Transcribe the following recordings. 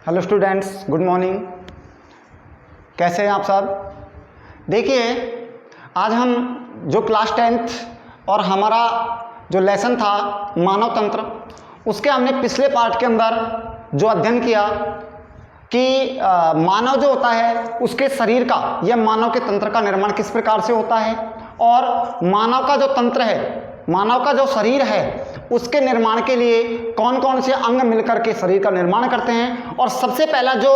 Hello students, good morning. कैसे हैं आप सब? देखिए, आज हम जो क्लास 10th और हमारा जो लेसन था मानव तंत्र, उसके हमने पिछले पार्ट के अंदर जो अध्ययन किया कि मानव जो होता है उसके शरीर का या मानव के तंत्र का निर्माण किस प्रकार से होता है और मानव का जो तंत्र है, मानव का जो शरीर है, उसके निर्माण के लिए कौन कौन से अंग मिलकर के शरीर का निर्माण करते हैं। और सबसे पहला जो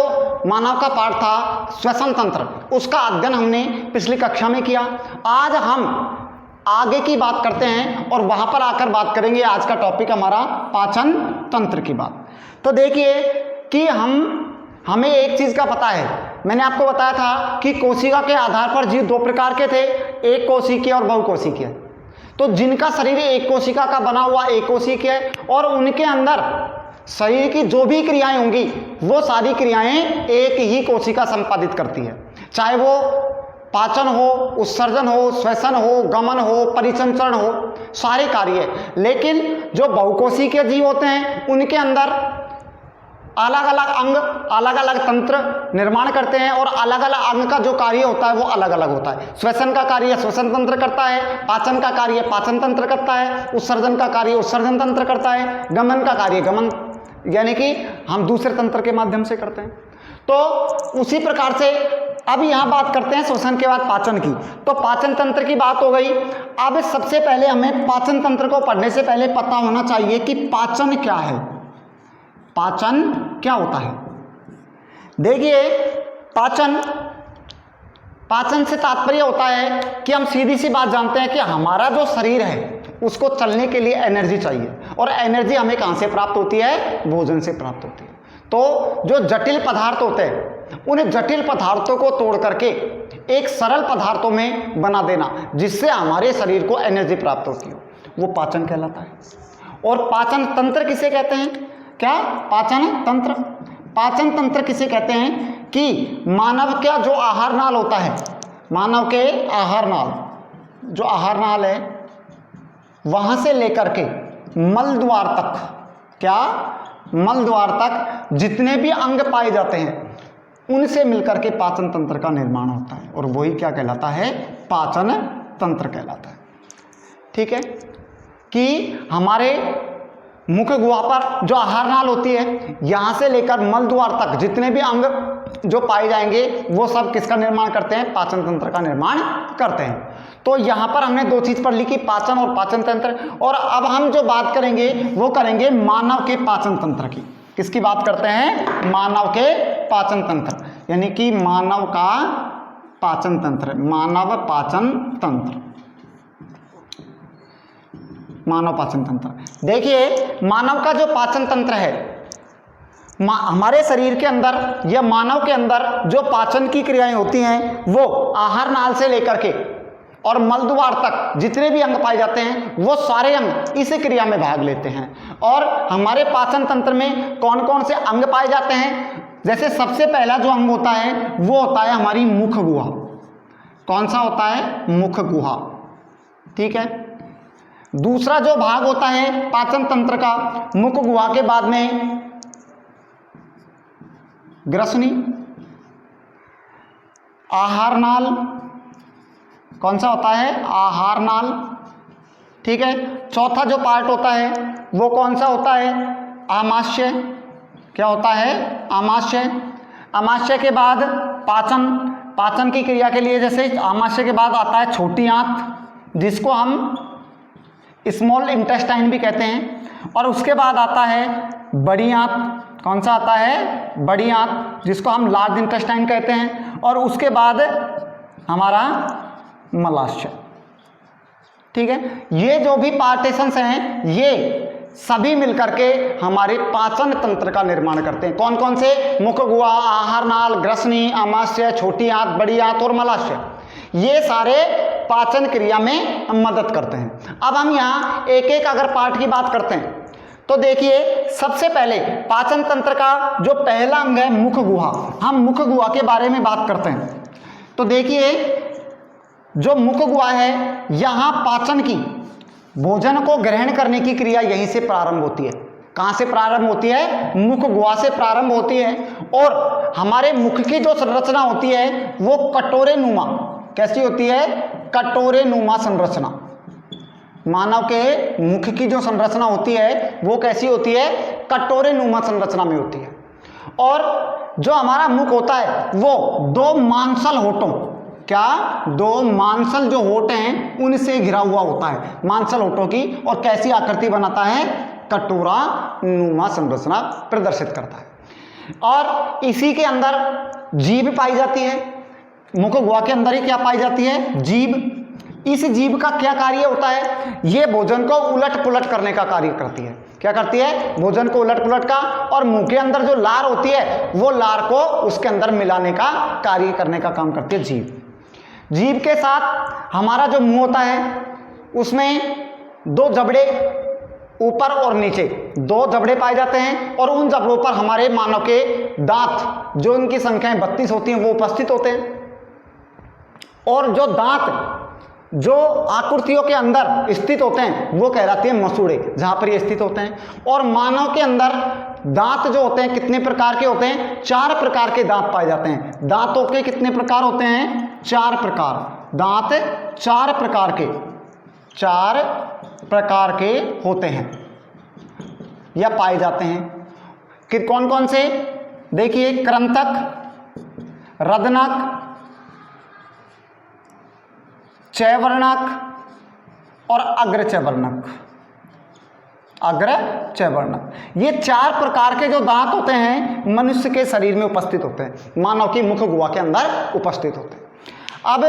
मानव का पार्ट था श्वसन तंत्र, उसका अध्ययन हमने पिछली कक्षा में किया। आज हम आगे की बात करते हैं और वहां पर आकर बात करेंगे। आज का टॉपिक हमारा पाचन तंत्र की बात। तो देखिए कि हमें एक चीज का पता है, मैंने आपको बताया था कि कोशिका के आधार पर जीव दो प्रकार के थे, एक कोशिकीय और बहुकोशिकीय। तो जिनका शरीर एक कोशिका का बना हुआ एक कोशिकीय है और उनके अंदर शरीर की जो भी क्रियाएं होंगी वो सारी क्रियाएं एक ही कोशिका संपादित करती है, चाहे वो पाचन हो, उत्सर्जन हो, श्वसन हो, गमन हो, परिसंचरण हो, सारे कार्य। लेकिन जो बहुकोशिकीय जीव होते हैं उनके अंदर अलग अलग अंग अलग अलग तंत्र निर्माण करते हैं और अलग अलग अंग का जो कार्य होता है वो अलग अलग होता है। श्वसन का कार्य श्वसन तंत्र करता है, पाचन का कार्य पाचन तंत्र करता है, उत्सर्जन का कार्य उत्सर्जन तंत्र करता है, गमन का कार्य गमन यानी कि हम दूसरे तंत्र के माध्यम से करते हैं। तो उसी प्रकार से अब यहाँ बात करते हैं श्वसन के बाद पाचन की। तो पाचन तंत्र की बात हो गई। अब सबसे पहले हमें पाचन तंत्र को पढ़ने से पहले पता होना चाहिए कि पाचन क्या है, पाचन क्या होता है। देखिए, पाचन से तात्पर्य होता है कि हम सीधी सी बात जानते हैं कि हमारा जो शरीर है उसको चलने के लिए एनर्जी चाहिए और एनर्जी हमें कहाँ से प्राप्त होती है? भोजन से प्राप्त होती है। तो जो जटिल पदार्थ होते हैं उन जटिल पदार्थों को तोड़ करके एक सरल पदार्थों में बना देना जिससे हमारे शरीर को एनर्जी प्राप्त होती हो, वो पाचन कहलाता है। और पाचन तंत्र किसे कहते हैं? क्या? पाचन तंत्र। पाचन तंत्र किसे कहते हैं कि मानव का जो आहार नाल होता है, मानव के आहार नाल, जो आहार नाल है वहां से लेकर के मल द्वार तक, क्या? मल द्वार तक जितने भी अंग पाए जाते हैं उनसे मिलकर के पाचन तंत्र का निर्माण होता है और वही क्या कहलाता है? पाचन तंत्र कहलाता है। ठीक है कि हमारे मुख गुहा पर जो आहार नाल होती है, यहां से लेकर मल द्वार तक जितने भी अंग जो पाए जाएंगे वो सब किसका निर्माण करते हैं? पाचन तंत्र का निर्माण करते हैं। तो यहां पर हमने दो चीज पढ़ ली कि पाचन और पाचन तंत्र। और अब हम जो बात करेंगे वो करेंगे मानव के पाचन तंत्र की। किसकी बात करते हैं? मानव के पाचन तंत्र, यानी कि मानव का पाचन तंत्र, मानव पाचन तंत्र, मानव पाचन तंत्र। देखिए, मानव का जो पाचन तंत्र है, हमारे शरीर के अंदर या मानव के अंदर जो पाचन की क्रियाएं होती हैं वो आहार नाल से लेकर के और मल द्वार तक जितने भी अंग पाए जाते हैं वो सारे अंग इस क्रिया में भाग लेते हैं। और हमारे पाचन तंत्र में कौन कौन से अंग पाए जाते हैं? जैसे सबसे पहला जो अंग होता है वो होता है हमारी मुख गुहा। कौन सा होता है? मुख गुहा। ठीक है। दूसरा जो भाग होता है पाचन तंत्र का, मुख गुहा के बाद में ग्रसनी, आहार नाल। कौन सा होता है? आहार नाल। ठीक है। चौथा जो पार्ट होता है वो कौन सा होता है? आमाशय। क्या होता है? आमाशय। आमाशय के बाद पाचन, पाचन की क्रिया के लिए जैसे आमाशय के बाद आता है छोटी आंत जिसको हम स्मॉल इंटेस्टाइन भी कहते हैं। और उसके बाद आता है बड़ी आंत। कौन सा आता है? बड़ी आंत, जिसको हम लार्ज इंटेस्टाइन कहते हैं। और उसके बाद हमारा मलाशय। ठीक है। ये जो भी पार्टीशंस हैं ये सभी मिलकर के हमारे पाचन तंत्र का निर्माण करते हैं। कौन कौन से? मुख गुहा, आहार नाल, ग्रसनी, आमाशय, छोटी आंत, बड़ी आंत और मलाशय। ये सारे पाचन क्रिया में मदद करते हैं। अब हम यहाँ एक एक अगर पार्ट की बात करते हैं तो देखिए, सबसे पहले पाचन तंत्र का जो पहला अंग है मुख गुहा। हम मुख गुहा के बारे में बात करते हैं। तो देखिए, जो मुख गुहा है यहाँ पाचन की, भोजन को ग्रहण करने की क्रिया यहीं से प्रारंभ होती है। कहाँ से प्रारंभ होती है? मुख गुहा से प्रारंभ होती है और हमारे मुख की जो संरचना होती है वो कटोरे नुमा, कैसी होती है? कटोरे नुमा संरचना। मानव के मुख की जो संरचना होती है वो कैसी होती है? कटोरे नुमा संरचना में होती है। और जो हमारा मुख होता है वो दो मांसल होठों, क्या? दो मांसल जो होठ हैं उनसे घिरा हुआ होता है, मांसल होठों की। और कैसी आकृति बनाता है? कटोरा नुमा संरचना प्रदर्शित करता है। और इसी के अंदर जीभ पाई जाती है। मुख गुहा के अंदर ही क्या पाई जाती है? जीभ। इस जीभ का क्या कार्य होता है? ये भोजन को उलट पुलट करने का कार्य करती है। क्या करती है? भोजन को उलट पुलट का। और मुंह के अंदर जो लार होती है वो लार को उसके अंदर मिलाने का कार्य करने का काम करती है जीभ। जीभ के साथ हमारा जो मुंह होता है उसमें दो जबड़े ऊपर और नीचे, दो जबड़े पाए जाते हैं। और उन जबड़ों पर हमारे मानव के दांत, जो उनकी संख्याएं 32 होती हैं, वो उपस्थित होते हैं। और जो दांत जो आकृतियों के अंदर स्थित होते हैं वो कहलाते हैं मसूड़े, जहां पर ये स्थित होते हैं। और मानव के अंदर दांत जो होते हैं कितने प्रकार के होते हैं? 4 प्रकार के दांत पाए जाते हैं। दांतों के कितने प्रकार होते हैं? 4 प्रकार। दांत 4 प्रकार के होते हैं या पाए जाते हैं। कि कौन कौन से? देखिए, कृंतक, रदनक, चैवर्णक और अग्रचैवर्णक। अग्रचैवर्णक, ये 4 प्रकार के जो दांत होते हैं मनुष्य के शरीर में उपस्थित होते हैं, मानव की मुख गुहा के अंदर उपस्थित होते हैं। अब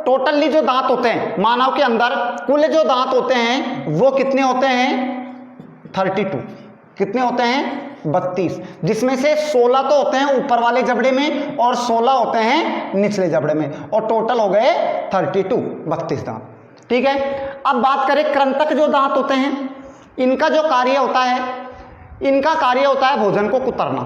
टोटली जो दांत होते हैं मानव के अंदर, कुल जो दांत होते हैं वो कितने होते हैं? 32। कितने होते हैं? 32, जिसमें से 16 तो होते हैं ऊपर वाले जबड़े में और 16 होते हैं निचले जबड़े में, और टोटल हो गए 32 दांत। ठीक है। अब बात करें कृंतक जो दांत होते हैं, इनका जो कार्य होता है, इनका कार्य होता है भोजन को कुतरना।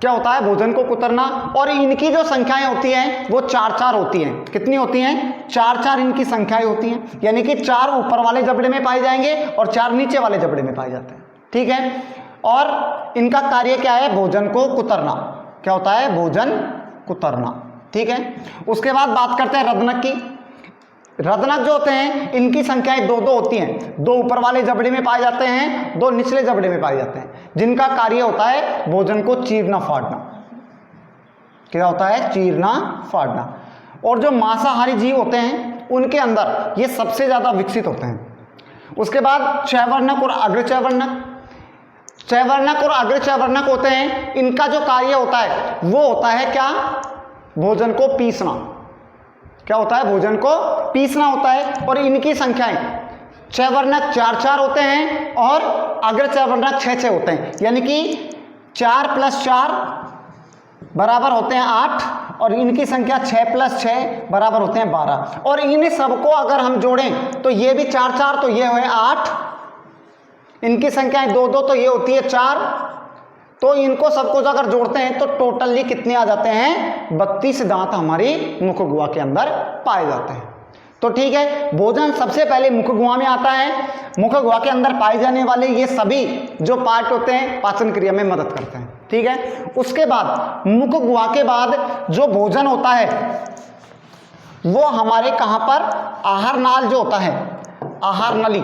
क्या होता है? भोजन को कुतरना। और इनकी जो संख्याएं होती हैं वो 4 होती हैं। कितनी होती हैं? 4 इनकी संख्याएं होती हैं, यानी कि 4 ऊपर वाले जबड़े में पाए जाएंगे और 4 नीचे वाले जबड़े में पाए जाते हैं। ठीक है। और इनका कार्य क्या है? भोजन को कुतरना। क्या होता है? भोजन कुतरना। ठीक है। उसके बाद बात करते हैं रदनक की। रदनक जो होते हैं इनकी संख्याएं 2 होती हैं। 2 ऊपर वाले जबड़े में पाए जाते हैं, 2 निचले जबड़े में पाए जाते हैं, जिनका कार्य होता है भोजन को चीरना फाड़ना। क्या होता है? चीरना फाड़ना। और जो मांसाहारी जीव होते हैं उनके अंदर ये सबसे ज्यादा विकसित होते हैं। उसके बाद चैवर्णक और अग्रचैवर्णक। चैवर्णक और अग्रचैवर्णक होते हैं, इनका जो कार्य होता है वो होता है क्या? भोजन को पीसना। क्या होता है? भोजन को पीसना होता है। और इनकी संख्याएं चैवर्णक 4 होते हैं और अग्रचैवर्णक 6 होते हैं, यानी कि 4 + 4 बराबर होते हैं 8, और इनकी संख्या 6 + 6 बराबर होते हैं 12। और इन सबको अगर हम जोड़ें तो ये भी 4 तो ये हुए 8, इनकी संख्याएं 2 तो ये होती है 4, तो इनको सबको अगर जोड़ते हैं तो टोटली कितने आ जाते हैं? 32 दांत हमारी मुख गुहा के अंदर पाए जाते हैं। तो ठीक है, भोजन सबसे पहले मुख गुहा में आता है। मुख गुहा के अंदर पाए जाने वाले ये सभी जो पार्ट होते हैं पाचन क्रिया में मदद करते हैं। ठीक है। उसके बाद मुख गुहा के बाद जो भोजन होता है वो हमारे कहां पर? आहार नाल जो होता है, आहार नली,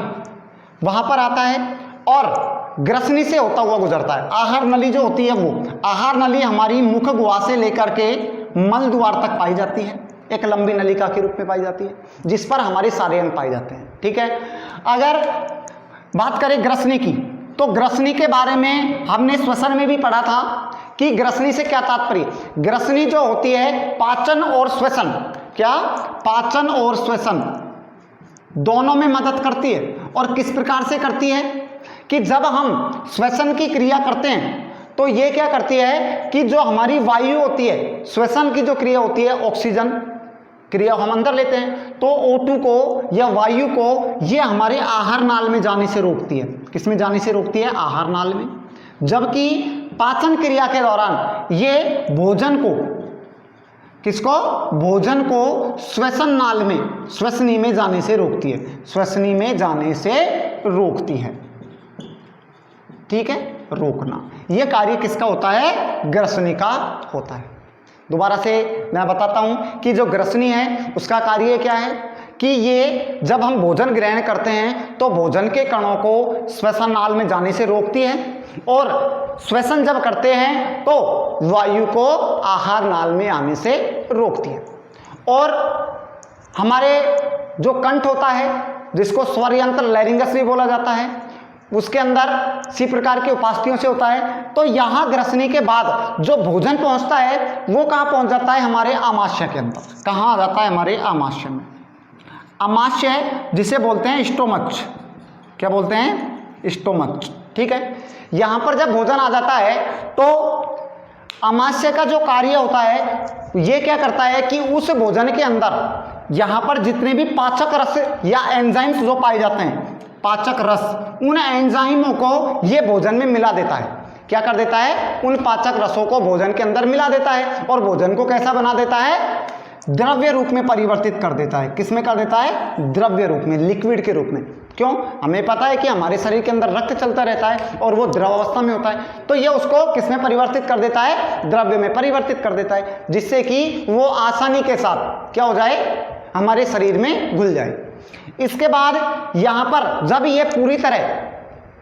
वहां पर आता है और ग्रसनी से होता हुआ गुजरता है। आहार नली जो होती है वो आहार नली हमारी मुख गुहा से लेकर के मल द्वार तक पाई जाती है, एक लंबी नलिका के रूप में पाई जाती है, जिस पर हमारे सारे अंग पाए जाते हैं। ठीक है। अगर बात करें ग्रसनी की, तो ग्रसनी के बारे में हमने श्वसन में भी पढ़ा था कि ग्रसनी से क्या तात्पर्य? ग्रसनी जो होती है पाचन और श्वसन, क्या? पाचन और श्वसन दोनों में मदद करती है। और किस प्रकार से करती है? कि जब हम श्वसन की क्रिया करते हैं तो ये क्या करती है कि जो हमारी वायु होती है, श्वसन की जो क्रिया होती है, ऑक्सीजन क्रिया हम अंदर लेते हैं, तो O2 को या वायु को ये हमारे आहार नाल में जाने से रोकती है। किस में जाने से रोकती है? आहार नाल में। जबकि पाचन क्रिया के दौरान ये भोजन को, किसको? भोजन को श्वसन नाल में, श्वसनी में जाने से रोकती है। श्वसनी में जाने से रोकती है। ठीक है, रोकना। ये कार्य किसका होता है? ग्रसनी का होता है। दोबारा से मैं बताता हूँ कि जो ग्रसनी है उसका कार्य क्या है कि ये जब हम भोजन ग्रहण करते हैं तो भोजन के कणों को श्वसन नाल में जाने से रोकती है, और श्वसन जब करते हैं तो वायु को आहार नाल में आने से रोकती है। और हमारे जो कंठ होता है जिसको स्वर यंत्र लैरिंगस भी बोला जाता है, उसके अंदर इसी प्रकार की उपास्थियों से होता है। तो यहाँ ग्रसनी के बाद जो भोजन पहुंचता है वो कहाँ पहुंच जाता है? हमारे आमाशय के अंदर। कहाँ आ जाता है? हमारे आमाशय में। आमाशय जिसे बोलते हैं स्टोमच। क्या बोलते हैं? स्टोमच। ठीक है, यहाँ पर जब भोजन आ जाता है तो आमाशय का जो कार्य होता है ये क्या करता है कि उस भोजन के अंदर यहाँ पर जितने भी पाचक रस या एंजाइम्स जो पाए जाते हैं, पाचक रस, उन एंजाइमों को ये भोजन में मिला देता है। क्या कर देता है? उन पाचक रसों को भोजन के अंदर मिला देता है और भोजन को कैसा बना देता है? द्रव्य रूप में परिवर्तित कर देता है। किस में कर देता है? द्रव्य रूप में, लिक्विड के रूप में। क्यों? हमें पता है कि हमारे शरीर के अंदर रक्त चलता रहता है और वो द्रव अवस्था में होता है, तो ये उसको किस में परिवर्तित कर देता है? द्रव्य में परिवर्तित कर देता है, जिससे कि वो आसानी के साथ क्या हो जाए? हमारे शरीर में घुल जाए। इसके बाद यहाँ पर जब ये पूरी तरह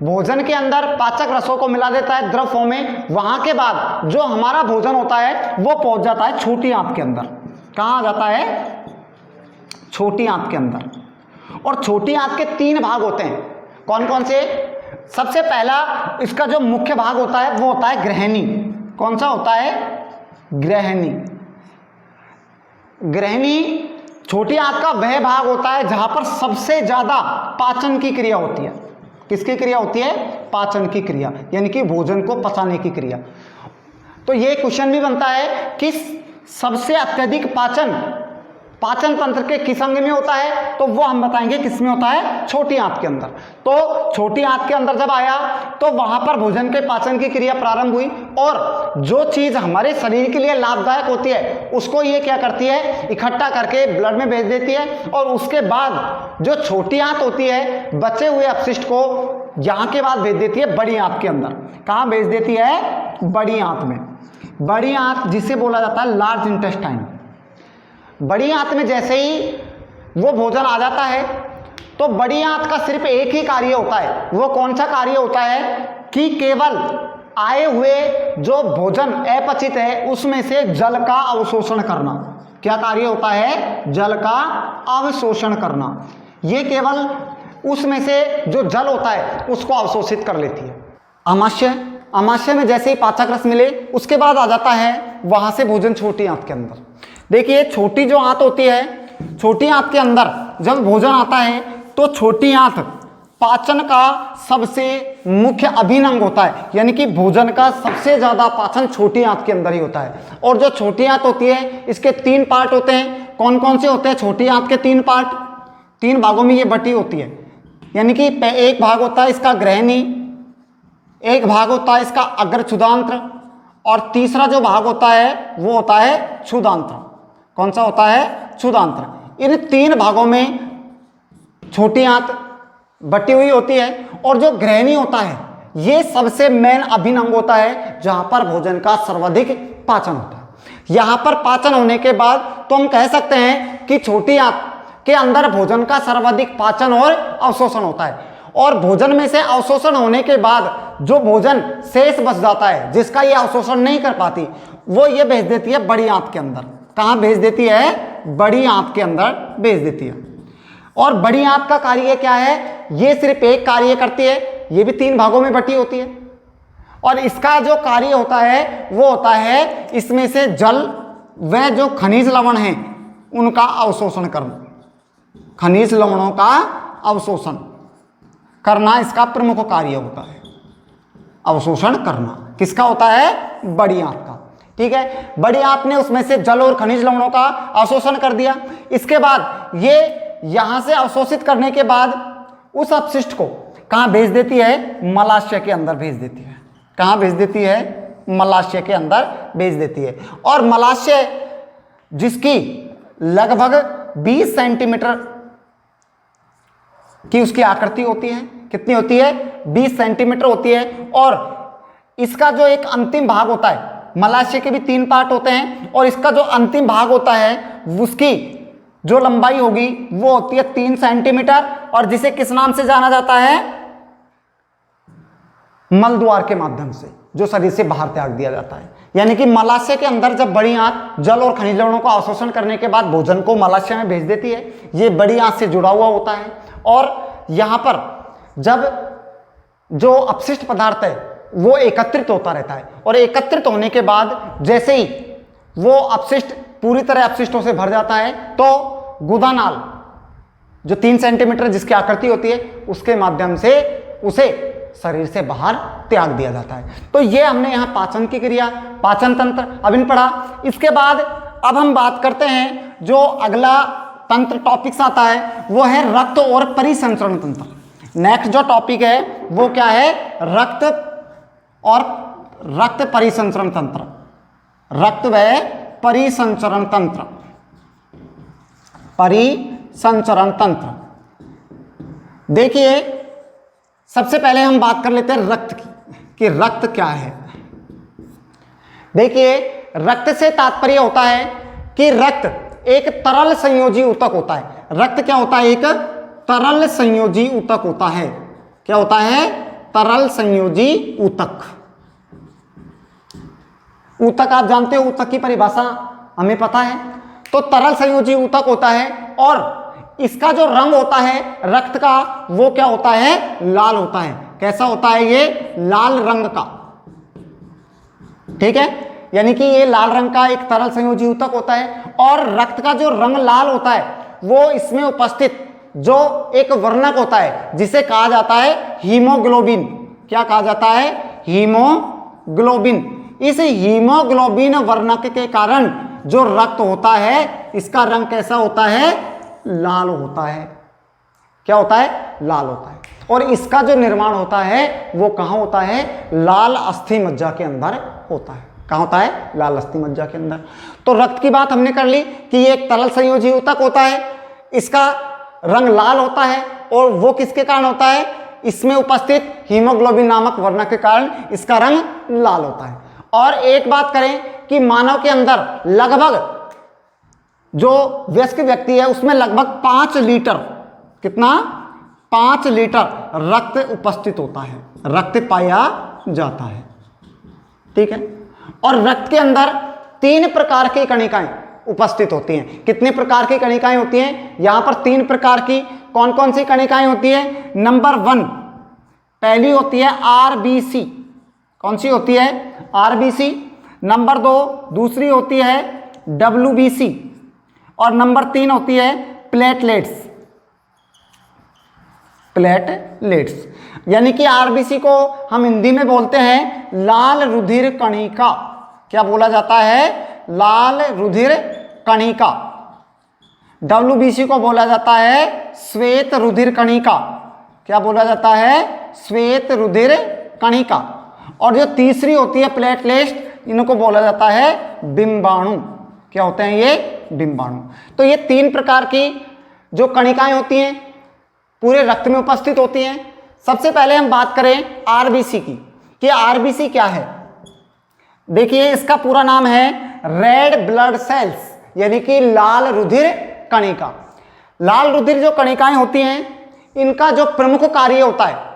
भोजन के अंदर पाचक रसों को मिला देता है द्रव फॉर्म में, वहां के बाद जो हमारा भोजन होता है वो पहुंच जाता है छोटी आंत के अंदर। कहाँ आ जाता है? छोटी आंत के अंदर। और छोटी आंत के 3 भाग होते हैं। कौन कौन से? सबसे पहला इसका जो मुख्य भाग होता है वो होता है ग्रहणी। कौन सा होता है? ग्रहणी। ग्रहणी छोटी आंत का वह भाग होता है जहां पर सबसे ज्यादा पाचन की क्रिया होती है। किसकी क्रिया होती है? पाचन की क्रिया, यानी कि भोजन को पचाने की क्रिया। तो ये क्वेश्चन भी बनता है कि सबसे अत्यधिक पाचन तंत्र के किस अंग में होता है? तो वो हम बताएंगे किस में होता है? छोटी आंत के अंदर। तो छोटी आंत के अंदर जब आया तो वहां पर भोजन के पाचन की क्रिया प्रारंभ हुई, और जो चीज हमारे शरीर के लिए लाभदायक होती है उसको ये क्या करती है? इकट्ठा करके ब्लड में भेज देती है, और उसके बाद जो छोटी आंत होती है बचे हुए अपशिष्ट को यहाँ के बाद भेज देती है बड़ी आंत के अंदर। कहाँ भेज देती है? बड़ी आंत में। बड़ी आंत जिसे बोला जाता है लार्ज इंटेस्टाइन। बड़ी आंत में जैसे ही वो भोजन आ जाता है तो बड़ी आंत का सिर्फ एक ही कार्य होता है। वो कौन सा कार्य होता है? कि केवल आए हुए जो भोजन अपचित है उसमें से जल का अवशोषण करना। क्या कार्य होता है? जल का अवशोषण करना। ये केवल उसमें से जो जल होता है उसको अवशोषित कर लेती है। आमाशय में जैसे ही पाचक रस मिले उसके बाद आ जाता है वहां से भोजन छोटी आंत के अंदर। देखिए छोटी जो आंत होती है, छोटी आंत के अंदर जब भोजन आता है तो छोटी आंत पाचन का सबसे मुख्य अभिन्न अंग होता है, यानी कि भोजन का सबसे ज्यादा पाचन छोटी आंत के अंदर ही होता है। और जो छोटी आंत होती है इसके 3 पार्ट होते हैं। कौन कौन से होते हैं छोटी आंत के 3 पार्ट? 3 भागों में ये बटी होती है, यानी कि एक भाग होता है इसका ग्रहणी, एक भाग होता है इसका अग्र क्षुदांत्र, और तीसरा जो भाग होता है वो होता है क्षुदांत्र। कौन सा होता है? क्षुदांत्र। इन 3 भागों में छोटी आंत बटी हुई होती है, और जो ग्रहणी होता है ये सबसे मेन अभिन्न अंग होता है जहां पर भोजन का सर्वाधिक पाचन होता है। यहां पर पाचन होने के बाद तो हम कह सकते हैं कि छोटी आंत के अंदर भोजन का सर्वाधिक पाचन और अवशोषण होता है, और भोजन में से अवशोषण होने के बाद जो भोजन शेष बच जाता है जिसका ये अवशोषण नहीं कर पाती वो ये भेज देती है बड़ी आंत के अंदर। कहाँ भेज देती है? बड़ी आंत के अंदर भेज देती है। और बड़ी आंत का कार्य क्या है? ये सिर्फ एक कार्य करती है, ये भी 3 भागों में बटी होती है, और इसका जो कार्य होता है वो होता है इसमें से जल व जो खनिज लवण हैं उनका अवशोषण करना। खनिज लवणों का अवशोषण करना इसका प्रमुख कार्य होता है। अवशोषण करना किसका होता है? बड़ी आंत का। ठीक है, बड़ी आंत ने उसमें से जल और खनिज लवणों का अवशोषण कर दिया। इसके बाद ये यहां से अवशोषित करने के बाद उस अपशिष्ट को कहां भेज देती है? मलाशय के अंदर भेज देती है। कहां भेज देती है? मलाशय के अंदर भेज देती है। और मलाशय जिसकी लगभग 20 सेंटीमीटर की उसकी आकृति होती है। कितनी होती है? 20 सेंटीमीटर होती है। और इसका जो एक अंतिम भाग होता है, मलाशय के भी 3 पार्ट होते हैं, और इसका जो अंतिम भाग होता है उसकी जो लंबाई होगी वो होती है 3 सेंटीमीटर, और जिसे किस नाम से जाना जाता है? मल द्वार के माध्यम से जो शरीर से बाहर त्याग दिया जाता है। यानी कि मलाशय के अंदर जब बड़ी आंत जल और खनिज लवणों का अवशोषण करने के बाद भोजन को मलाशय में भेज देती है, ये बड़ी आंत से जुड़ा हुआ होता है, और यहां पर जब जो अपशिष्ट पदार्थ है वो एकत्रित होता रहता है, और एकत्रित होने के बाद जैसे ही वो अपशिष्ट पूरी तरह अपशिष्टों से भर जाता है तो गुदानाल जो 3 सेंटीमीटर जिसकी आकृति होती है उसके माध्यम से उसे शरीर से बाहर त्याग दिया जाता है। तो ये हमने यहाँ पाचन की क्रिया, पाचन तंत्र अभिन्न पढ़ा। इसके बाद अब हम बात करते हैं जो अगला तंत्र टॉपिक्स आता है वो है रक्त और परिसंचरण तंत्र। नेक्स्ट जो टॉपिक है वो क्या है? रक्त और रक्त परिसंचरण तंत्र, रक्त व परिसंचरण तंत्र, परिसंचरण तंत्र। देखिए सबसे पहले हम बात कर लेते हैं रक्त की कि रक्त क्या है। देखिए रक्त से तात्पर्य होता है कि रक्त एक तरल संयोजी ऊतक होता है। रक्त क्या होता है? एक तरल संयोजी ऊतक होता है। क्या होता है? तरल संयोजी ऊतक। ऊतक आप जानते हो, ऊतक की परिभाषा हमें पता है। तो तरल संयोजी ऊतक होता है, और इसका जो रंग होता है रक्त का वो क्या होता है? लाल होता है। कैसा होता है ये? लाल रंग का। ठीक है, यानी कि ये लाल रंग का एक तरल संयोजी ऊतक होता है, और रक्त का जो रंग लाल होता है वो इसमें उपस्थित जो एक वर्णक होता है जिसे कहा जाता है हीमोग्लोबिन। क्या कहा जाता है? हीमोग्लोबिन। इस हीमोग्लोबिन वर्णक के कारण जो रक्त होता है इसका रंग कैसा होता है? लाल होता है। क्या होता है? लाल होता है। और इसका जो निर्माण होता है वो कहाँ होता है? लाल अस्थि मज्जा के अंदर होता है। कहाँ होता है? लाल अस्थि मज्जा के अंदर। तो रक्त की बात हमने कर ली कि ये एक तरल संयोजी ऊतक होता है, इसका रंग लाल होता है, और वो किसके कारण होता है? इसमें उपस्थित हीमोग्लोबिन नामक वर्णक के कारण इसका रंग लाल होता है। और एक बात करें कि मानव के अंदर लगभग जो वयस्क व्यक्ति है उसमें लगभग 5 लीटर, कितना? 5 लीटर रक्त उपस्थित होता है, रक्त पाया जाता है। ठीक है, और रक्त के अंदर 3 प्रकार की कणिकाएं उपस्थित होती हैं। कितने प्रकार की कणिकाएं होती हैं? यहां पर 3 प्रकार की। कौन कौन सी कणिकाएं होती है? नंबर 1 पहली होती है आरबीसी। कौन सी होती है? आरबीसी। नंबर 2 दूसरी होती है डब्ल्यूबीसी, और नंबर 3 होती है प्लेटलेट्स। प्लेटलेट्स यानी कि आरबीसी को हम हिंदी में बोलते हैं लाल रुधिर कणिका। क्या बोला जाता है? लाल रुधिर कणिका। डब्ल्यूबीसी को बोला जाता है श्वेत रुधिर कणिका। क्या बोला जाता है? श्वेत रुधिर कणिका। और जो तीसरी होती है प्लेटलेट्स, इनको बोला जाता है बिंबाणु। क्या होते हैं ये? बिंबाणु। तो ये 3 प्रकार की जो कणिकाएं होती हैं पूरे रक्त में उपस्थित होती हैं। सबसे पहले हम बात करें आरबीसी की कि आरबीसी क्या है। देखिए इसका पूरा नाम है रेड ब्लड सेल्स, यानी कि लाल रुधिर कणिका। लाल रुधिर जो कणिकाएं होती हैं इनका जो प्रमुख कार्य होता है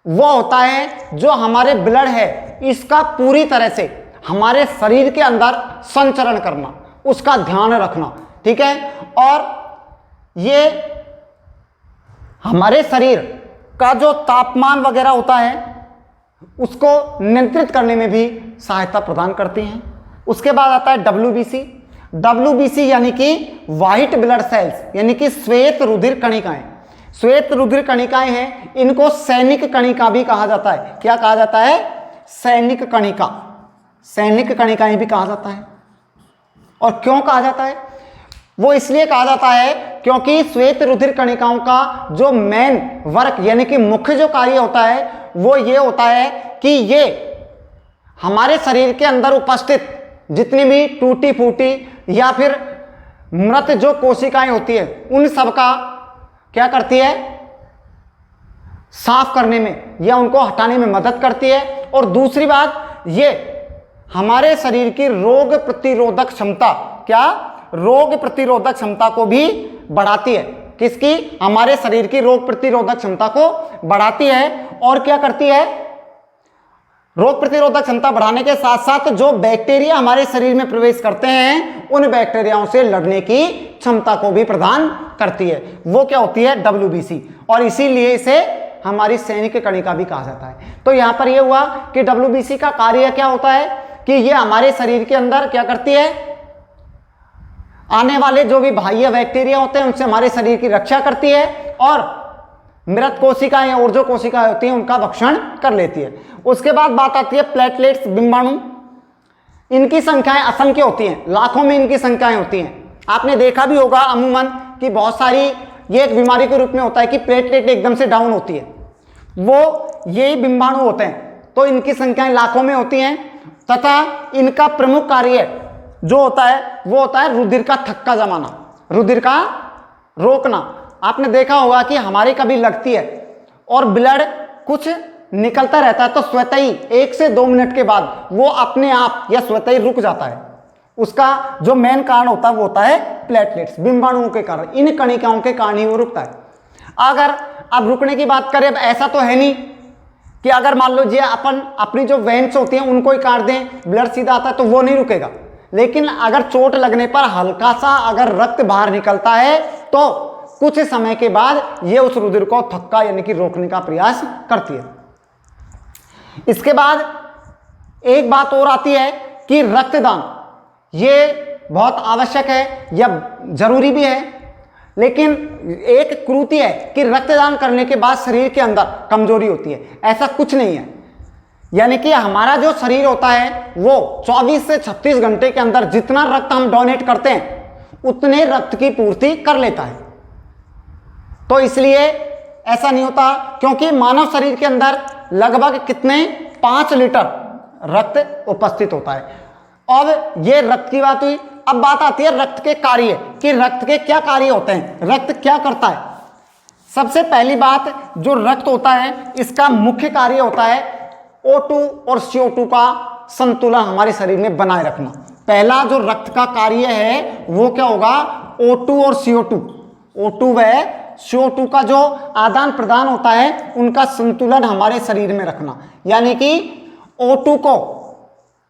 वो होता है जो हमारे ब्लड है इसका पूरी तरह से हमारे शरीर के अंदर संचरण करना, उसका ध्यान रखना। ठीक है, और ये हमारे शरीर का जो तापमान वगैरह होता है उसको नियंत्रित करने में भी सहायता प्रदान करती हैं। उसके बाद आता है डब्ल्यूबीसी। डब्ल्यूबीसी यानी कि व्हाइट ब्लड सेल्स, यानी कि श्वेत रुधिर कणिकाएं। श्वेत रुधिर कणिकाएं हैं, इनको सैनिक कणिका भी कहा जाता है। क्या कहा जाता है? सैनिक कणिका। सैनिक कणिकाएं भी कहा जाता है। और क्यों कहा जाता है? वो इसलिए कहा जाता है क्योंकि श्वेत रुधिर कणिकाओं का जो मेन वर्क यानी कि मुख्य जो कार्य होता है वो ये होता है कि ये हमारे शरीर के अंदर उपस्थित जितनी भी टूटी फूटी या फिर मृत जो कोशिकाएं होती है उन सब का क्या करती है? साफ करने में या उनको हटाने में मदद करती है। और दूसरी बात, ये हमारे शरीर की रोग प्रतिरोधक क्षमता, क्या रोग प्रतिरोधक क्षमता को भी बढ़ाती है। किसकी? हमारे शरीर की रोग प्रतिरोधक क्षमता को बढ़ाती है। और क्या करती है? रोग प्रतिरोधक क्षमता बढ़ाने के साथ साथ जो बैक्टीरिया हमारे शरीर में प्रवेश करते हैं उन बैक्टीरियाओं से लड़ने की क्षमता को भी प्रदान करती है। वो क्या होती है? WBC। और इसीलिए इसे हमारी सैनिक कणिका भी कहा जाता है। तो यहां पर यह हुआ कि WBC का कार्य क्या होता है कि ये हमारे शरीर के अंदर क्या करती है? आने वाले जो भी बाह्य बैक्टीरिया होते हैं उनसे हमारे शरीर की रक्षा करती है और मृत कोशिकाएं और जो कोशिकाएं होती हैं उनका भक्षण कर लेती है। उसके बाद बात आती है प्लेटलेट्स, बिंबाणु। इनकी संख्याएं असंख्य होती हैं, लाखों में इनकी संख्याएं होती हैं। आपने देखा भी होगा अमूमन कि बहुत सारी, ये एक बीमारी के रूप में होता है कि प्लेटलेट एकदम से डाउन होती है, वो यही बिंबाणु होते हैं। तो इनकी संख्याएं लाखों में होती हैं तथा इनका प्रमुख कार्य जो होता है वो होता है रुधिर का थक्का जमाना, रुधिर का रोकना। आपने देखा होगा कि हमारी कभी लगती है और ब्लड कुछ निकलता रहता है तो स्वतः ही 1 से 2 मिनट के बाद वो अपने आप या स्वतः ही रुक जाता है। उसका जो मेन कारण होता है वो होता है प्लेटलेट्स, बिंबाणुओं के कारण, इन कणिकाओं के कारण ही वो रुकता है। अगर अब रुकने की बात करें, अब ऐसा तो है नहीं कि अगर मान लीजिए अपन अपनी जो वेन्स होती हैं उनको ही काट दें, ब्लड सीधा आता है तो वो नहीं रुकेगा। लेकिन अगर चोट लगने पर हल्का सा अगर रक्त बाहर निकलता है तो कुछ समय के बाद ये उस रुधिर को थक्का यानी कि रोकने का प्रयास करती है। इसके बाद एक बात और आती है कि रक्तदान, ये बहुत आवश्यक है या जरूरी भी है, लेकिन एक त्रुटि है कि रक्तदान करने के बाद शरीर के अंदर कमजोरी होती है। ऐसा कुछ नहीं है, यानी कि हमारा जो शरीर होता है वो 24 से 36 घंटे के अंदर जितना रक्त हम डोनेट करते हैं उतने रक्त की पूर्ति कर लेता है। तो इसलिए ऐसा नहीं होता, क्योंकि मानव शरीर के अंदर लगभग कितने 5 लीटर रक्त उपस्थित होता है। अब ये रक्त की बात हुई। अब बात आती है रक्त के कार्य कि रक्त के क्या कार्य होते हैं, रक्त क्या करता है। सबसे पहली बात, जो रक्त होता है इसका मुख्य कार्य होता है O2 और CO2 का संतुलन हमारे शरीर में बनाए रखना। पहला जो रक्त का कार्य है वो क्या होगा? O2 और CO2, O2 व CO2 का जो आदान प्रदान होता है उनका संतुलन हमारे शरीर में रखना, यानी कि O2 को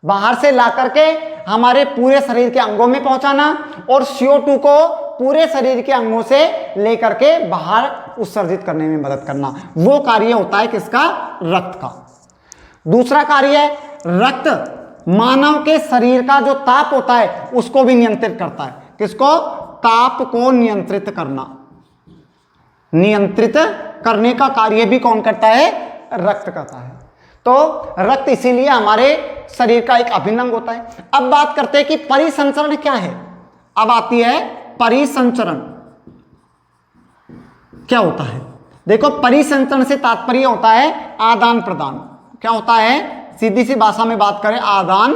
बाहर से ला करके हमारे पूरे शरीर के अंगों में पहुंचाना और CO2 को पूरे शरीर के अंगों से लेकर के बाहर उत्सर्जित करने में मदद करना। वो कार्य होता है किसका? रक्त का। दूसरा कार्य है, रक्त मानव के शरीर का जो ताप होता है उसको भी नियंत्रित करता है। किसको? ताप को नियंत्रित करना। नियंत्रित करने का कार्य भी कौन करता है? रक्त करता है। तो रक्त इसीलिए हमारे शरीर का एक अभिन्न अंग होता है। अब बात करते हैं कि परिसंचरण क्या है। अब आती है परिसंचरण क्या होता है। देखो, परिसंचरण से तात्पर्य होता है आदान प्रदान। क्या होता है? सीधी सी भाषा में बात करें, आदान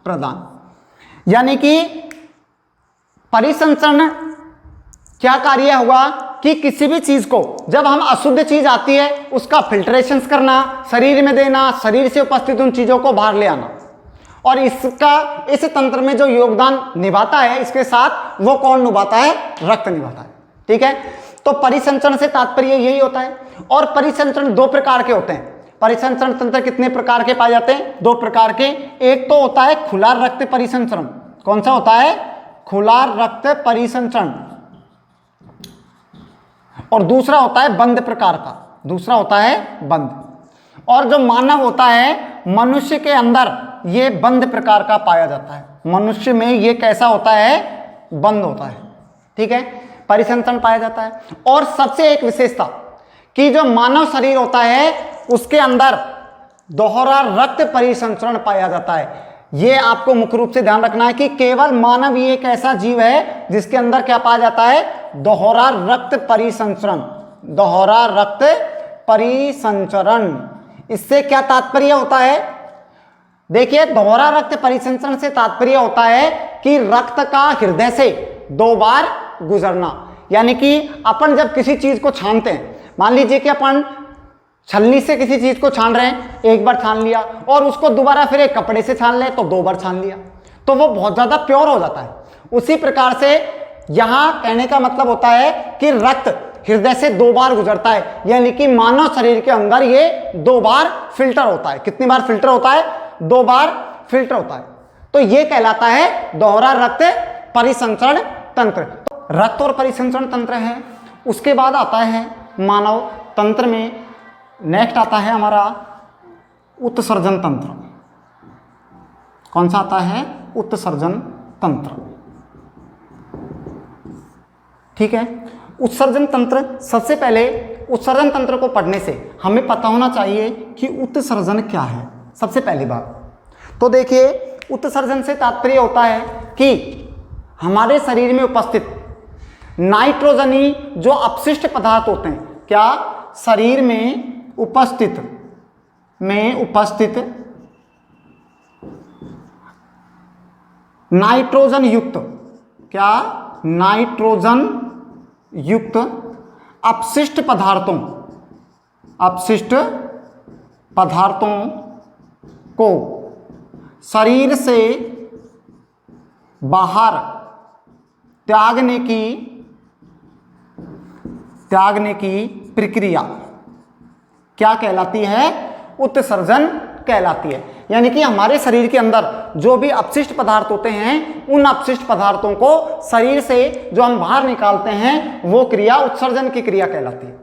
प्रदान। यानी कि परिसंचरण क्या कार्य हुआ कि किसी भी चीज को, जब हम अशुद्ध चीज आती है उसका फिल्ट्रेशन करना, शरीर में देना, शरीर से उपस्थित उन चीजों को बाहर ले आना, और इसका इस तंत्र में जो योगदान निभाता है इसके साथ वो कौन निभाता है? रक्त निभाता है। ठीक है, तो परिसंचरण से तात्पर्य यही होता है। और परिसंचरण 2 प्रकार के होते हैं। परिसंचरण तंत्र कितने प्रकार के पाए जाते हैं? 2 प्रकार के। एक तो होता है खुला रक्त परिसंचरण। कौन सा होता है? खुला रक्त परिसंचरण। और दूसरा होता है बंद प्रकार का। दूसरा होता है बंद। और जो मानव होता है, मनुष्य के अंदर ये बंद प्रकार का पाया जाता है। मनुष्य में ये कैसा होता है? बंद होता है। ठीक है, परिसंचरण पाया जाता है। और सबसे एक विशेषता कि जो मानव शरीर होता है उसके अंदर दोहरा रक्त परिसंचरण पाया जाता है। ये आपको मुख्य रूप से ध्यान रखना है कि केवल मानव ही एक ऐसा जीव है जिसके अंदर क्या पाया जाता है? दोहरा रक्त परिसंचरण। दोहरा रक्त परिसंचरण। इससे क्या तात्पर्य होता है? देखिए, दोहरा रक्त परिसंचरण से तात्पर्य होता है कि रक्त का हृदय से 2 बार गुजरना। यानी कि अपन जब किसी चीज को छानते हैं, मान लीजिए कि अपन छलनी से किसी चीज को छान रहे हैं, एक बार छान लिया और उसको दोबारा फिर एक कपड़े से छान ले तो 2 बार छान लिया, तो वो बहुत ज्यादा प्योर हो जाता है। उसी प्रकार से यहां कहने का मतलब होता है कि रक्त हृदय से 2 बार गुजरता है, यानी कि मानव शरीर के अंदर ये 2 बार फिल्टर होता है। कितनी बार फिल्टर होता है? 2 बार फिल्टर होता है। तो ये कहलाता है दोहरा रक्त परिसंचरण तंत्र। तो रक्त और परिसंचरण तंत्र है। उसके बाद आता है मानव तंत्र में नेक्स्ट आता है हमारा उत्सर्जन तंत्र। कौन सा आता है? उत्सर्जन तंत्र। ठीक है, उत्सर्जन तंत्र, सबसे पहले उत्सर्जन तंत्र को पढ़ने से हमें पता होना चाहिए कि उत्सर्जन क्या है। सबसे पहली बात तो देखिए, उत्सर्जन से तात्पर्य होता है कि हमारे शरीर में उपस्थित नाइट्रोजनी जो अपशिष्ट पदार्थ होते हैं, क्या शरीर में उपस्थित नाइट्रोजन युक्त, क्या नाइट्रोजन युक्त अपशिष्ट पदार्थों को शरीर से बाहर त्यागने की प्रक्रिया क्या कहलाती है? उत्सर्जन कहलाती है। यानी कि हमारे शरीर के अंदर जो भी अपशिष्ट पदार्थ होते हैं, उन अपशिष्ट पदार्थों को शरीर से जो हम बाहर निकालते हैं, वो क्रिया उत्सर्जन की क्रिया कहलाती है।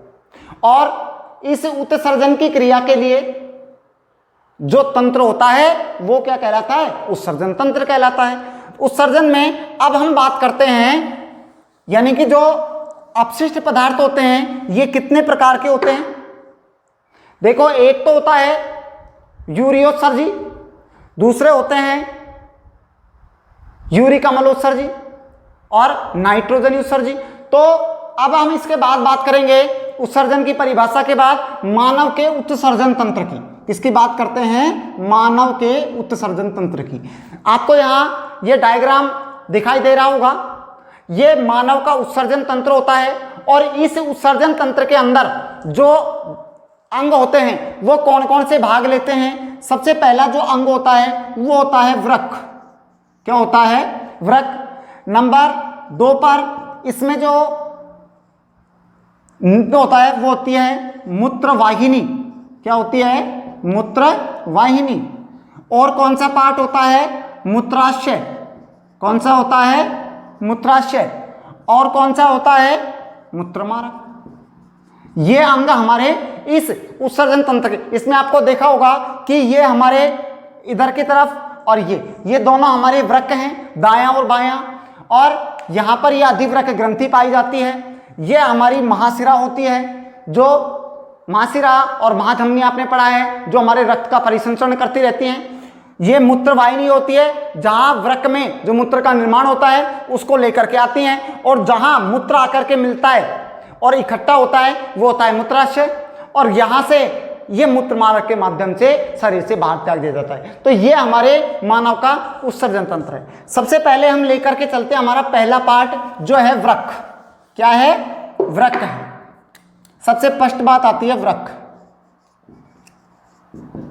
और इस उत्सर्जन की क्रिया के लिए जो तंत्र होता है वो क्या कहलाता है? उत्सर्जन तंत्र कहलाता है। उत्सर्जन में अब हम बात करते हैं, यानी कि जो अपशिष्ट पदार्थ होते हैं ये कितने प्रकार के होते हैं? देखो, एक तो होता है यूरियोत्सर्जी, दूसरे होते हैं यूरिक अम्लोत्सर्जी और नाइट्रोजन उत्सर्जी। तो अब हम इसके बाद बात करेंगे उत्सर्जन की परिभाषा के बाद मानव के उत्सर्जन तंत्र की। किसकी बात करते हैं? मानव के उत्सर्जन तंत्र की। आपको यहां ये डायग्राम दिखाई दे रहा होगा, ये मानव का उत्सर्जन तंत्र होता है। और इस उत्सर्जन तंत्र के अंदर जो अंग होते हैं वो कौन कौन से भाग लेते हैं? सबसे पहला जो अंग होता है वो होता है वृक्क। क्या होता है? वृक्क। नंबर 2 पर इसमें जो होता है वो होती है मूत्रवाहिनी। क्या होती है? मूत्रवाहिनी। और कौन सा पार्ट होता है? मूत्राशय। कौन सा होता है? मूत्राशय। और कौन सा होता है? मूत्रमार्ग। ये अंग हमारे इस उत्सर्जन तंत्र के, इसमें आपको देखा होगा कि ये हमारे इधर की तरफ और ये दोनों हमारे वृक्क हैं, दायां और बायां। और यहां पर ये अधिवृक्क ग्रंथि पाई जाती है। ये हमारी महाशिरा होती है, जो महाशिरा और महाधमनी आपने पढ़ा है, जो हमारे रक्त का परिसंचरण करती रहती हैं। ये मूत्रवाहिनी होती है, जहां वृक्क में जो मूत्र का निर्माण होता है उसको लेकर के आती हैं, और जहां मूत्र आकर के मिलता है और इकट्ठा होता है वो होता है मूत्राशय। और यहां से ये मूत्रमार्ग के माध्यम से शरीर से बाहर त्याग दिया जाता है। तो ये हमारे मानव का उत्सर्जन तंत्र है। सबसे पहले हम लेकर के चलते हैं हमारा पहला पार्ट जो है वृक्क। क्या है? वृक्क है। सबसे फर्स्ट बात आती है वृक्क।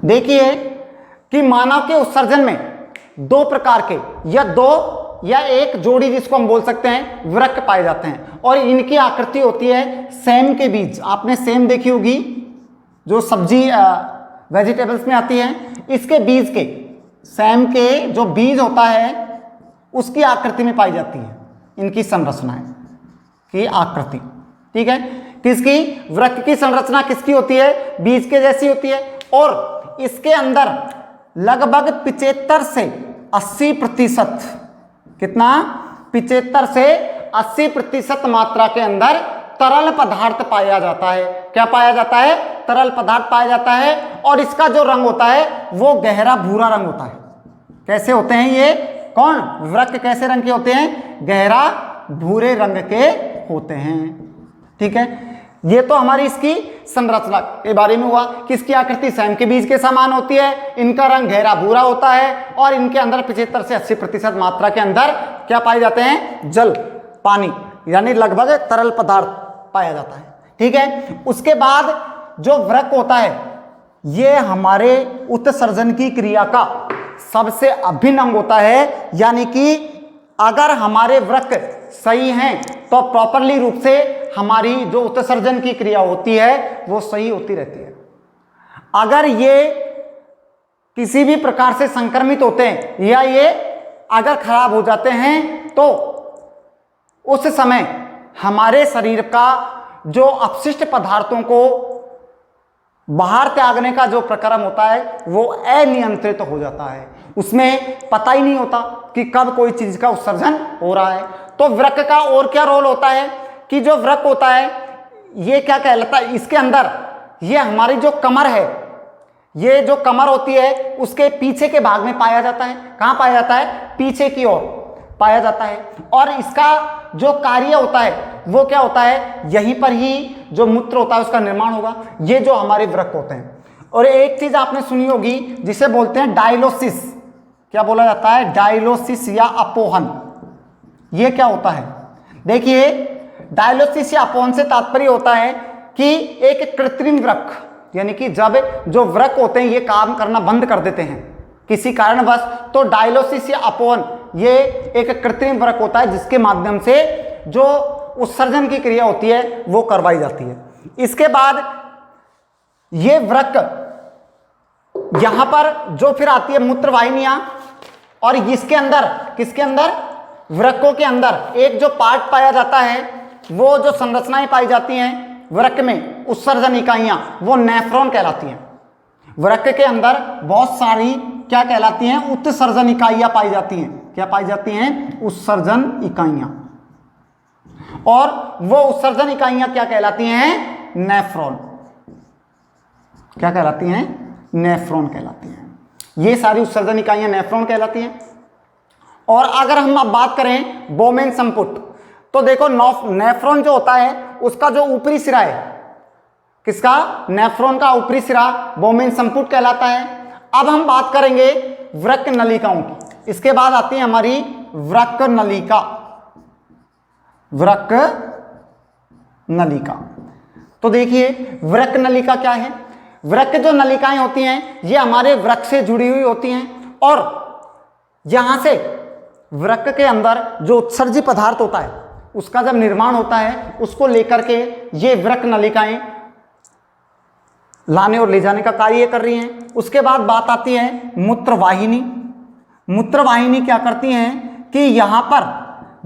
देखिए कि मानव के उत्सर्जन में 2 प्रकार के या एक जोड़ी, जिसको हम बोल सकते हैं, वृक्क पाए जाते हैं। और इनकी आकृति होती है सेम के बीज। आपने सेम देखी होगी, जो सब्जी वेजिटेबल्स में आती है। इसके बीज के, सेम के जो बीज होता है उसकी आकृति में पाई जाती है इनकी संरचनाएं की आकृति। ठीक है, किसकी? वृक्क की संरचना किसकी होती है? बीज के जैसी होती है। और इसके अंदर लगभग 75 से 80%, कितना? 75 से 80% मात्रा के अंदर तरल पदार्थ पाया जाता है। क्या पाया जाता है? तरल पदार्थ पाया जाता है। और इसका जो रंग होता है वो गहरा भूरा रंग होता है। कैसे होते हैं ये? कौन? वृक्क कैसे रंग के होते हैं? गहरा भूरे रंग के होते हैं। ठीक है, ये तो हमारी इसकी संरचना के बारे में हुआ। किसकी आकृति? सेम के बीज के समान होती है। इनका रंग गहरा भूरा होता है और इनके अंदर 75 से 80% मात्रा के अंदर क्या पाए जाते हैं? जल, पानी, यानी लगभग तरल पदार्थ पाया जाता है। ठीक है, उसके बाद जो वृक्क होता है ये हमारे उत्सर्जन की क्रिया का सबसे अभिन्न अंग होता है। यानी कि अगर हमारे वृक्क सही हैं तो प्रॉपरली रूप से हमारी जो उत्सर्जन की क्रिया होती है वो सही होती रहती है। अगर ये किसी भी प्रकार से संक्रमित होते हैं या ये अगर खराब हो जाते हैं तो उस समय हमारे शरीर का जो अपशिष्ट पदार्थों को बाहर त्यागने का जो प्रक्रम होता है वो अनियंत्रित हो जाता है। उसमें पता ही नहीं होता कि कब कोई चीज का उत्सर्जन हो रहा है। तो वृक्क का और क्या रोल होता है कि जो वृक्क होता है ये क्या कहलाता है, इसके अंदर ये हमारी जो कमर है, ये जो कमर होती है उसके पीछे के भाग में पाया जाता है। कहाँ पाया जाता है? पीछे की ओर पाया जाता है। और इसका जो कार्य होता है वो क्या होता है, यहीं पर ही जो मूत्र होता है उसका निर्माण होगा। ये जो हमारे वृक्क होते हैं। और एक चीज आपने सुनी होगी जिसे बोलते हैं डायलोसिस। क्या बोला जाता है? डायलोसिस या अपोहन। ये क्या होता है? देखिए, डायलोसिस या अपोहन से तात्पर्य होता है कि एक कृत्रिम वृक्क, यानी कि जब जो वृक्क होते हैं ये काम करना बंद कर देते हैं किसी कारणवश, तो डायलोसिस या अपोहन ये एक कृत्रिम वृक्क होता है जिसके माध्यम से जो उत्सर्जन की क्रिया होती है वो करवाई जाती है। इसके बाद ये वृक्क यहां पर जो फिर आती है मूत्रवाहिनियां, और इसके अंदर, किसके अंदर? वृक्कों के अंदर एक जो पार्ट पाया जाता है, वो जो संरचनाएं पाई जाती हैं वृक्क में, उत्सर्जन इकाइयां, वो नेफ्रॉन कहलाती हैं। वृक्क के अंदर बहुत सारी क्या कहलाती हैं? उत्सर्जन इकाइयां पाई जाती हैं। क्या पाई जाती हैं? उत्सर्जन इकाइयां। और वो उत्सर्जन इकाइयां क्या कहलाती हैं? नेफ्रॉन। क्या कहलाती हैं? नेफ्रॉन कहलाती हैं। ये सारी उत्सर्जन इकाइयां नेफ्रॉन कहलाती हैं। और अगर हम अब बात करें बोमेन संपुट, तो देखो नेफ्रॉन जो होता है उसका जो ऊपरी सिरा है, किसका? नेफ्रॉन का ऊपरी सिरा बोमेन संपुट कहलाता है। अब हम बात करेंगे वृक्क नलिकाओं की। इसके बाद आती है हमारी वृक्क नलिका। वृक्क नलिका, तो देखिए वृक्क नलिका क्या है? वृक्क जो नलिकाएं होती हैं ये हमारे वृक्क से जुड़ी हुई होती हैं, और यहां से वृक्क के अंदर जो उत्सर्जी पदार्थ होता है उसका जब निर्माण होता है उसको लेकर के ये वृक्क नलिकाएं लाने और ले जाने का कार्य कर रही हैं। उसके बाद बात आती है मूत्रवाहिनी। मूत्रवाहिनी क्या करती हैं कि यहां पर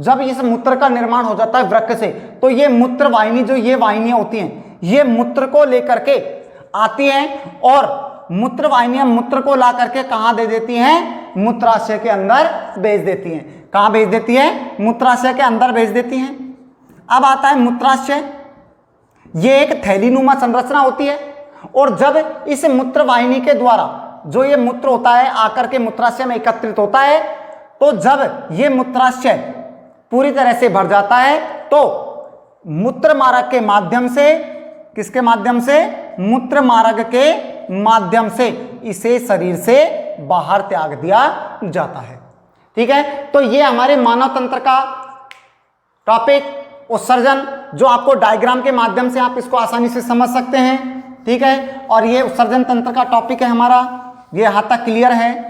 जब इस मूत्र का निर्माण हो जाता है वृक्क से, तो ये मूत्रवाहिनी, जो ये वाहिनियां होती हैं, ये मूत्र को लेकर के आती हैं और मूत्रवाहिनियां मूत्र को ला करके कहां दे देती हैं? मूत्राशय के अंदर भेज देती हैं। कहां भेज देती है? मूत्राशय के अंदर भेज देती हैं। अब आता है मूत्राशय। ये एक थैलीनुमा संरचना होती है, और जब इस मूत्रवाहिनी के द्वारा जो ये मूत्र होता है आकर के मूत्राशय में एकत्रित होता है, तो जब ये मूत्राशय पूरी तरह से भर जाता है तो मूत्र मार्ग के माध्यम से, किसके माध्यम से? मूत्र मार्ग के माध्यम से इसे शरीर से बाहर त्याग दिया जाता है। ठीक है, तो ये हमारे मानव तंत्र का टॉपिक उत्सर्जन, जो आपको डायग्राम के माध्यम से आप इसको आसानी से समझ सकते हैं। ठीक है, और ये उत्सर्जन तंत्र का टॉपिक है हमारा, ये यहाँ तक क्लियर है।